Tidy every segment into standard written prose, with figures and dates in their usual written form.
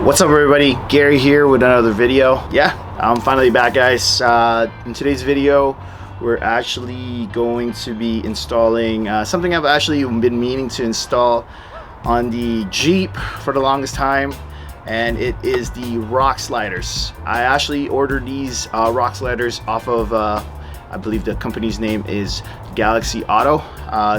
What's up everybody, Gary here with another video. Yeah, I'm finally back guys. In today's video we're actually going to be installing something I've actually been meaning to install on the Jeep for the longest time, and it is the rock sliders. I actually ordered these rock sliders off of I believe the company's name is Galaxy Auto.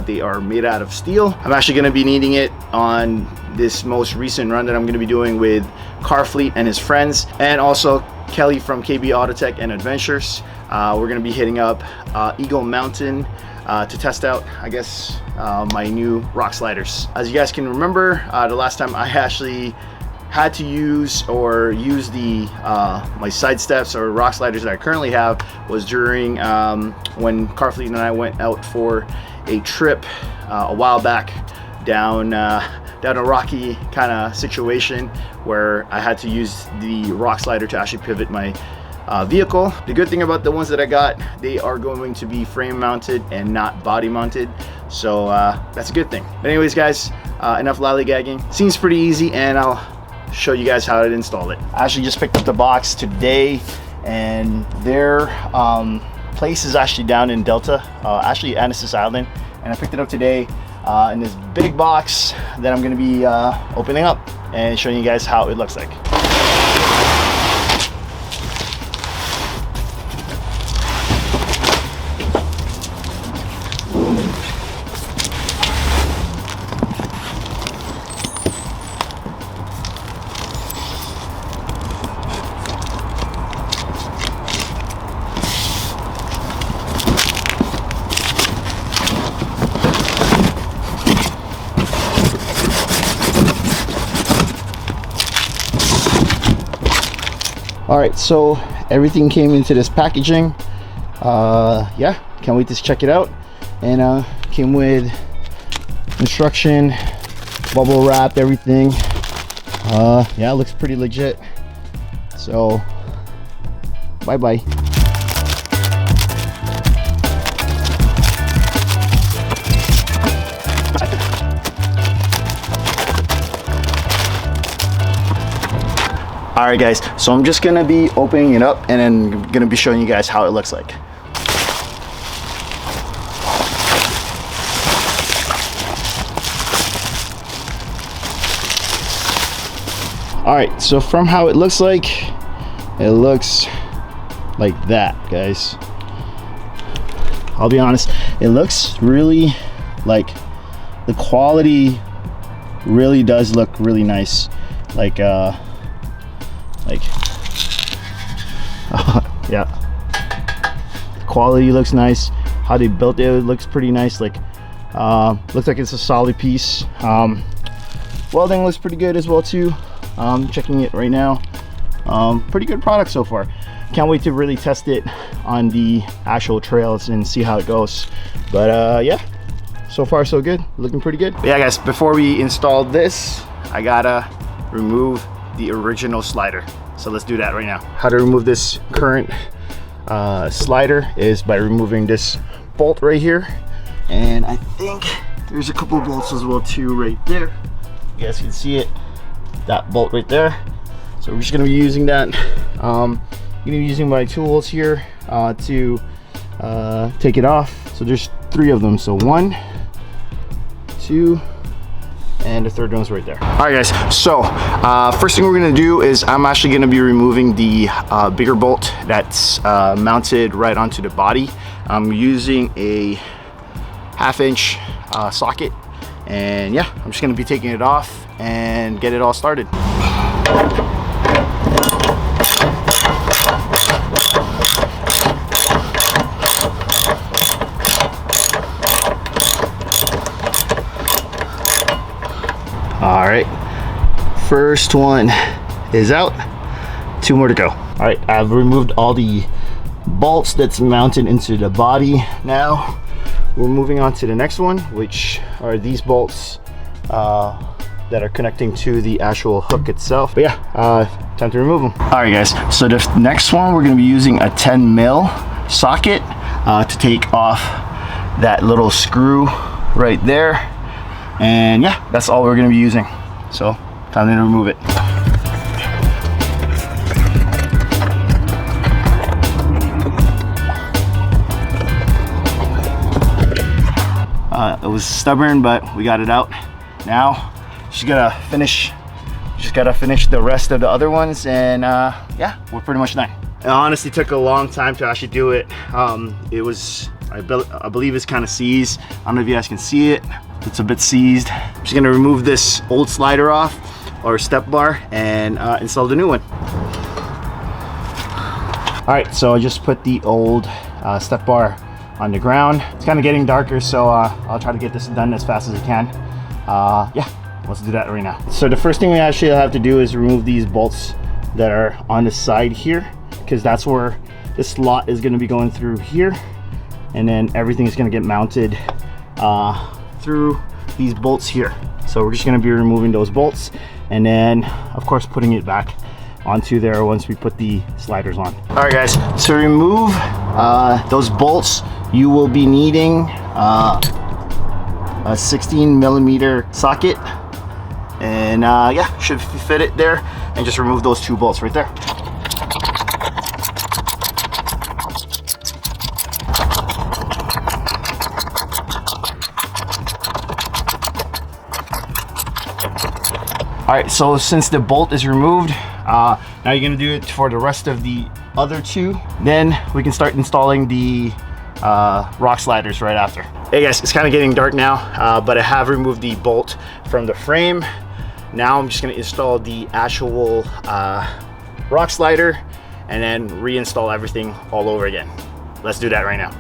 They are made out of steel. I'm actually going to be needing it on this most recent run that I'm going to be doing with Carfleet and his friends, and also Kelly from KB Autotech and Adventures. We're going to be hitting up Eagle Mountain to test out, I guess, my new rock sliders. As you guys can remember, the last time I actually had to use the my side steps or rock sliders that I currently have was during when Carfleet and I went out for a trip a while back down a rocky kind of situation where I had to use the rock slider to actually pivot my vehicle. The good thing about the ones that I got, they are going to be frame mounted and not body mounted, so that's a good thing. But anyways guys, enough lollygagging. Seems pretty easy, and I'll show you guys how to install it. I actually just picked up the box today, and their place is actually down in Delta, actually Annacis Island, and I picked it up today in this big box that I'm going to be opening up and showing you guys how it looks like. Alright, so everything came into this packaging. Yeah, can't wait to check it out. And came with instruction, bubble wrapped, everything. Yeah, it looks pretty legit. So, bye-bye. Alright guys, so I'm just gonna be opening it up and then gonna be showing you guys how it looks like. Alright, so from how it looks like that, guys. I'll be honest, it looks really, like, the quality really does look really nice. Yeah, the quality looks nice. How they built it looks pretty nice. Looks like it's a solid piece. Welding looks pretty good as well too. Checking it right now. Pretty good product so far. Can't wait to really test it on the actual trails and see how it goes. But yeah, so far so good, looking pretty good. But yeah guys, before we install this, I gotta remove the original slider, so let's do that right now. How to remove this current slider is by removing this bolt right here, and I think there's a couple of bolts as well too right there. You guys can see it, that bolt right there. So we're just gonna be using that. I'm gonna be using my tools here to take it off. So there's 3 of them, so 1, 2, and the third one's right there. All right guys, so first thing we're gonna do is I'm actually gonna be removing the bigger bolt that's mounted right onto the body. I'm using a 1/2 inch socket, and yeah, I'm just gonna be taking it off and get it all started. All right, first one is out, 2 more to go. All right, I've removed all the bolts that's mounted into the body. Now we're moving on to the next one, which are these bolts that are connecting to the actual hook itself. But yeah, time to remove them. All right guys, so the next one we're gonna be using a 10 mil socket to take off that little screw right there. And yeah, that's all we're gonna be using. So time to remove it. It was stubborn, but we got it out. Now just gotta finish the rest of the other ones, and yeah, we're pretty much done. It honestly took a long time to actually do it. It was, I believe it's kind of seized. I don't know if you guys can see it. It's a bit seized. I'm just gonna remove this old slider off, or step bar, and install the new one. All right, so I just put the old step bar on the ground. It's kind of getting darker, so I'll try to get this done as fast as I can. Yeah, let's do that right now. So the first thing we actually have to do is remove these bolts that are on the side here, because that's where this slot is going to be going through here, and then everything is going to get mounted through these bolts here. So we're just going to be removing those bolts, and then of course putting it back onto there once we put the sliders on. All right guys, to remove those bolts, you will be needing a 16mm socket, and yeah, should fit it there, and just remove those two bolts right there. All right, so since the bolt is removed, now you're gonna do it for the rest of the other two. Then we can start installing the rock sliders right after. Hey guys, it's kind of getting dark now, but I have removed the bolt from the frame. Now I'm just gonna install the actual rock slider, and then reinstall everything all over again. Let's do that right now.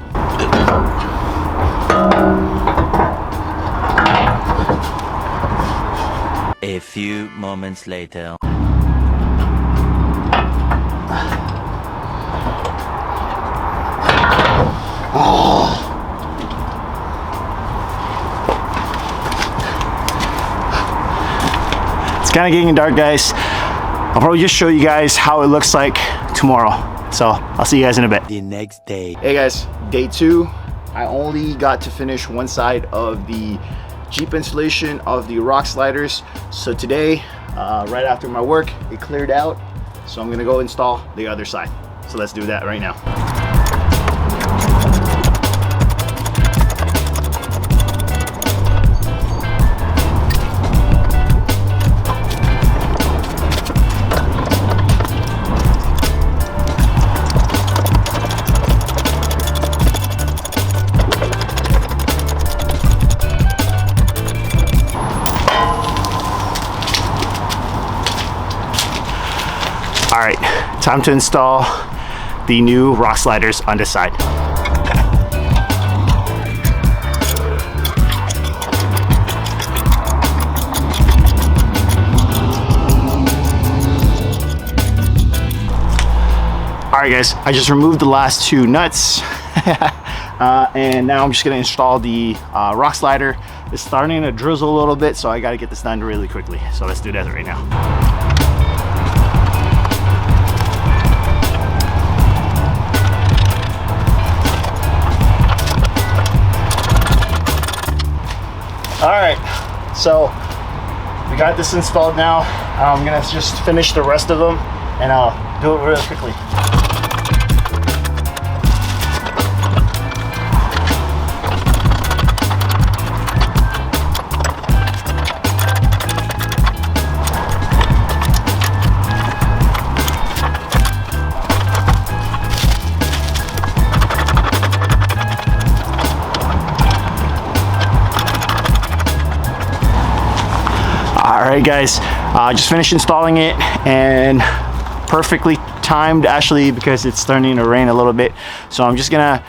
A few moments later. It's kind of getting dark, guys. I'll probably just show you guys how it looks like tomorrow. So I'll see you guys in a bit. The next day. Hey guys, day 2. I only got to finish one side of the Jeep installation of the rock sliders. So today, right after my work, it cleared out. So I'm gonna go install the other side. So let's do that right now. All right, time to install the new rock sliders on this side. All right guys, I just removed the last two nuts and now I'm just gonna install the rock slider. It's starting to drizzle a little bit, so I gotta get this done really quickly. So let's do that right now. All right, so we got this installed now. I'm gonna just finish the rest of them, and I'll do it really quickly. All right guys, just finished installing it, and perfectly timed actually, because it's starting to rain a little bit. So I'm just gonna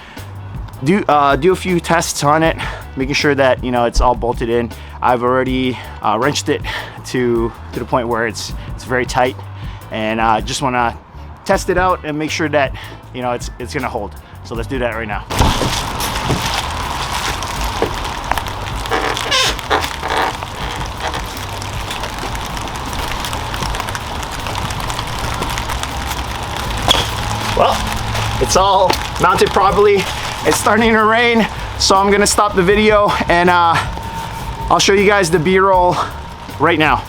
do a few tests on it, making sure that, you know, it's all bolted in. I've already wrenched it to the point where it's very tight, and I just want to test it out and make sure that, you know, it's gonna hold. So let's do that right now. Well, it's all mounted properly. It's starting to rain, so I'm gonna stop the video, and I'll show you guys the B-roll right now.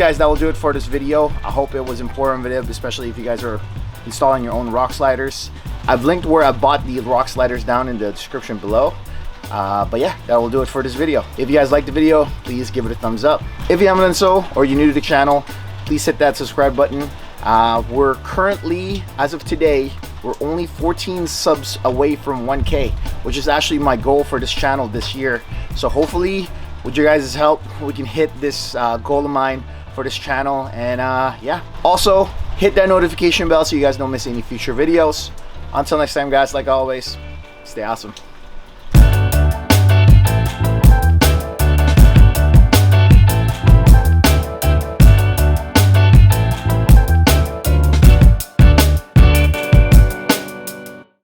guys, that will do it for this video. I hope it was informative, especially if you guys are installing your own rock sliders. I've linked where I bought the rock sliders down in the description below. But yeah, that will do it for this video. If you guys liked the video, please give it a thumbs up. If you haven't done so, or you're new to the channel, please hit that subscribe button. We're currently, as of today, we're only 14 subs away from 1K, which is actually my goal for this channel this year. So hopefully, with your guys' help, we can hit this goal of mine for this channel. And yeah, also hit that notification bell so you guys don't miss any future videos. Until next time, guys, like always, stay awesome.